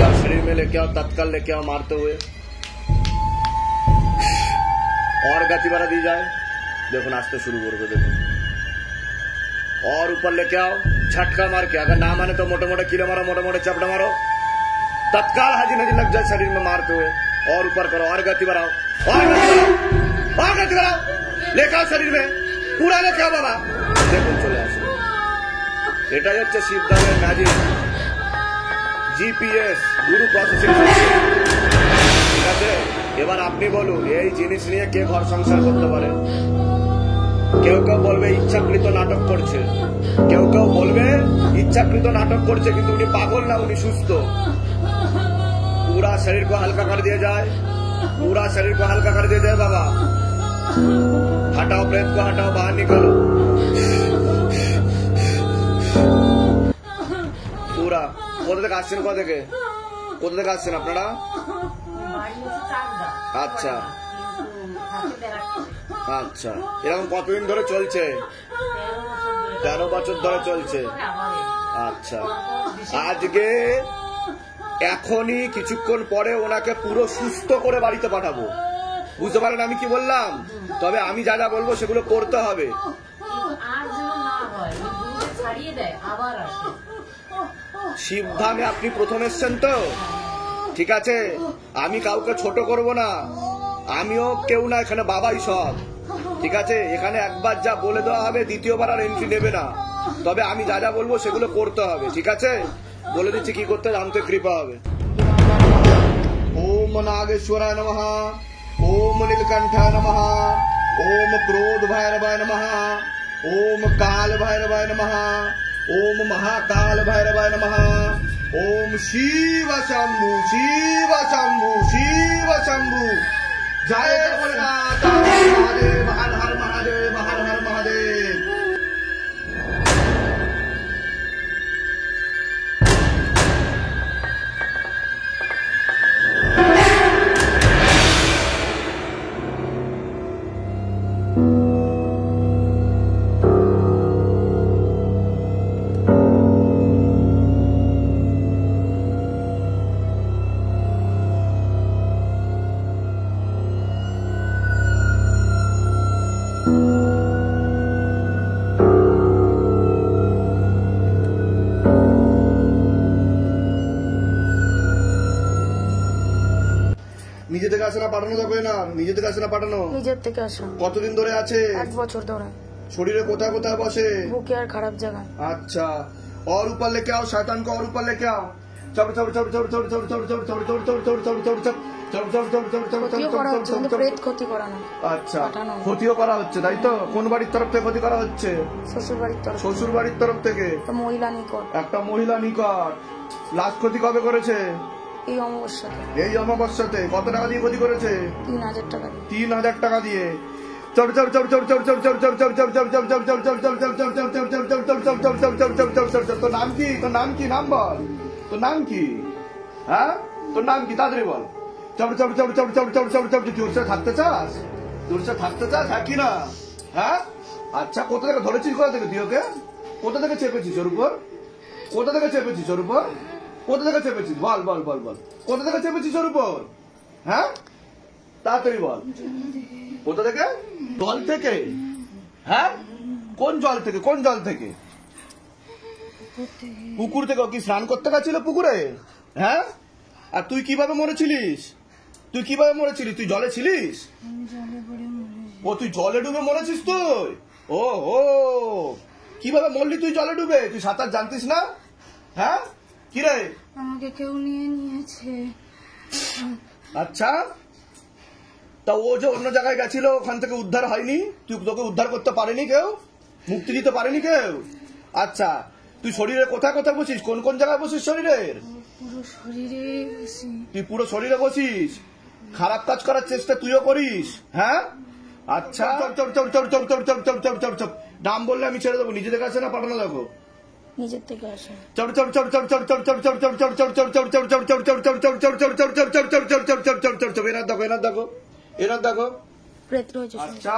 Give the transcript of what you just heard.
आओ, शरीर में लेके आओ, तत्काल लेके आओ मारते हुए। और गति बढ़ा दी जाए। देखो नाचते शुरू करोगे, देखो। और ऊपर लेके आओ, झटका मार के, अगर ना माने तो मोटे मोटे कीले मारो, मोटे मोटे चपटे मारो, तत्काल हाजी नजी लग जाए शरीर में मारते हुए। और ऊपर करो, और गति बढ़ाओ, और गति बढ़ाओ, लेके आओ शरीर में, पूरा लेके आओ बाबा। देखो चले আসো, এটাই হচ্ছে শিবদামের ম্যাজিক, জিপিএস গুরু প্রসেসিং সিস্টেম। ঠিক আছে, এবার আপনি বলুন এই জিনিস নিয়ে কে ঘর সংসার করতে পারে? কেউ কেউ বলবে ইচ্ছাকৃত নাটক করছে, কেউ কেউ বলবে ইচ্ছাকৃত নাটক করছে কিন্তু উনি পাগল না, উনি সুস্থ। पूरा शरीर को हल्का कर दिया जाए, पूरा शरीर को हल्का कर दिया जाए बाबा। हटाओ प्रेत को, हटाओ, बाहर निकालो पूरा। কোথা থেকে আসছেন, কোথা থেকে আসছেন আপনারা? আচ্ছা আচ্ছা, এরকম কতদিন ধরে চলছে? 13 বছর ধরে চলছে। আচ্ছা, আজকে এখনই কিছুক্ষণ পরে ওনাকে পুরো সুস্থ করে বাড়িতে পাঠাবো। বুঝতে পারেন আমি কি বললাম? তবে আমি যা যা বলবো সেগুলো করতে হবে। শিবধামে আপনি প্রথম এসছেন তো, ঠিক আছে, আমি কাউকে ছোট করব না, আমিও কেউ না, এখানে বাবাই সব। ঠিক আছে, এখানে একবার যা বলে দেওয়া হবে দ্বিতীয়বার আর এন্ট্রি নেবে না। তবে আমি যা যা বলবো সেগুলো করতে হবে, ঠিক আছে? বলে দিচ্ছি কি করতে, জানতে কৃপা হবে। ओम नागेश्वराय नमः, ओम नीलकंठाय नमः, ओम क्रोध भैरवाय नमः, ओम काल भैरवाय नमः, ओम महाकाल भैरवाय नमः, ओम शिव शंभु शिव शंभु शिव शंभु। जय भोलेनाथ महादेव, हर हर महादेव, हर हर महादेव। নিজে থেকে আসে না পাঠানো যাবে না? নিজে থেকে আসে না পাঠানো? নিজের থেকে আসা। কতদিন ধরে আছে? 1 বছর ধরে। শরীরে কোথায় কোথায় বসে? বুকে আর খারাপ জায়গা। अच्छा, और ऊपर लेके आओ, शैतान को और ऊपर लेके आओ। चढ़ चढ़ चढ़ चढ़ चढ़ चढ़ चढ़ चढ़ चढ़ चढ़ चढ़ चढ़ चढ़ चढ़ चढ़ প্রেত ক্ষতি করানো। আচ্ছা, ক্ষতিও করা হচ্ছে তাই তো? কোন বাড়ির তরফ থেকে ক্ষতি করা হচ্ছে? শ্বশুর বাড়ির তরফ। শ্বশুর বাড়ির তরফ থেকে মহিলা নিকট। একটা মহিলা নিকট। লাস্ট ক্ষতি কবে করেছে? এই অমাবস্যাতে। এই অমাবস্যাতে। কত টাকা দিয়ে ক্ষতি করেছে? 3000 টাকা দিয়ে। 3000 টাকা দিয়ে। তোর নাম কি? তোর নাম কি? নাম বল। তোর নাম কি? হ্যাঁ, তোর নাম কি? তাড়াতাড়ি বল। জোরসে থাকতে চাস? জোরসে থাকতে চাস, হ্যাঁ কি না? হ্যাঁ, আচ্ছা, কোথা থেকে ধরেছিস? কোথা থেকে তুই ওকে? কোথা থেকে চেপেছিস ওর উপর? কোথা থেকে চেপেছিস ওর উপর? কোথা থেকে চেপেছিস? বল বল বল বল। কোথা থেকে চেপেছিস ওর উপর? হ্যাঁ, তাড়াতাড়ি বল। কোথা থেকে? জল থেকে। হ্যাঁ, কোন জল থেকে? কোন জল থেকে? পুকুর থেকে। কি স্নান করতে গেছিল পুকুরে? হ্যাঁ, আর তুই কিভাবে মরেছিলিস? তুই কিভাবে মরেছিলিস? তুই জলে ছিলিস? ও, তুই জলে ডুবে মরেছিস তুই? ও ও, কিভাবে মরলি তুই জলে ডুবে? তুই সাঁতার জানতিস না? হ্যাঁ, কি রে? আমাকে কেউ নিয়ে নিয়েছে। আচ্ছা, তা ও যে অন্য জায়গায় গেছিল ওখান থেকে উদ্ধার হয়নি? তুই তোকে উদ্ধার করতে পারেনি কেউ? মুক্তি দিতে পারেনি কেউ? আচ্ছা, তুই শরীরে কোথায় কোথায় বসিস? কোন কোন জায়গায় বসিস শরীরের? পুরো শরীরে বসি। তুই পুরো শরীরে বসিস? খারাপ কাজ করার চেষ্টা তুইও করিস? হ্যাঁ, আচ্ছা, নাম বললে আমি ছেড়ে দেবো। নিজে থেকে আসে না পাঠানো যাবো? নিজের থেকে আসে। এনার দেখো, এনার দেখো। প্রেত রয়েছে। আচ্ছা,